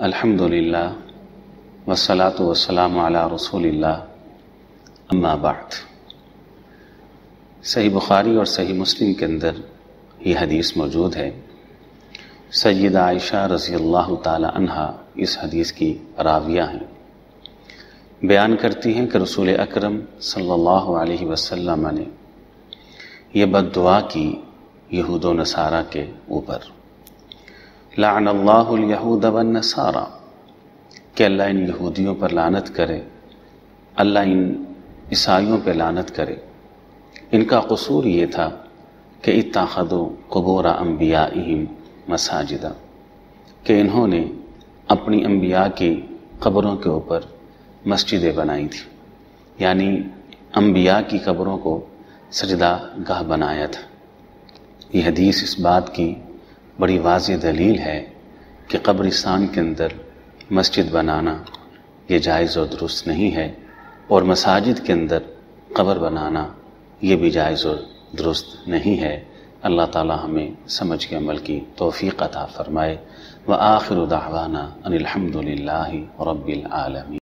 الحمدللہ والصلاة والسلام علی رسول اللہ اما بعد۔ صحیح بخاری اور صحیح مسلم کے اندر یہ حدیث موجود ہے۔ سیدہ عائشہ رضی اللہ تعالی عنہا اس حدیث کی راویہ ہیں۔ بیان کرتی ہیں کہ رسول اکرم صلی اللہ علیہ وسلم نے یہ بد دعا کی یہود و نصارہ کے اوپر، لعن اللہ الیہود والنصارى، کہ اللہ ان یہودیوں پر لعنت کرے، اللہ ان عیسائیوں پہ لعنت کرے۔ ان کا قصور یہ تھا کہ اتخذوا قبور انبیائہم مساجدا، کہ انہوں نے اپنی انبیاء کی قبروں کے اوپر مسجدیں بنائی تھی، یعنی انبیاء کی قبروں کو سجدہ گاہ بنایا تھا۔ یہ حدیث اس بات کی بڑی واضح دلیل ہے کہ قبرستان کے اندر مسجد بنانا یہ جائز و درست نہیں ہے، اور مساجد کے اندر قبر بنانا یہ بھی جائز و درست نہیں ہے۔ اللہ تعالی ہمیں سمجھ کے عمل کی توفیق عطا فرمائے۔ وآخر دعوانا ان الحمد للہ رب العالمین۔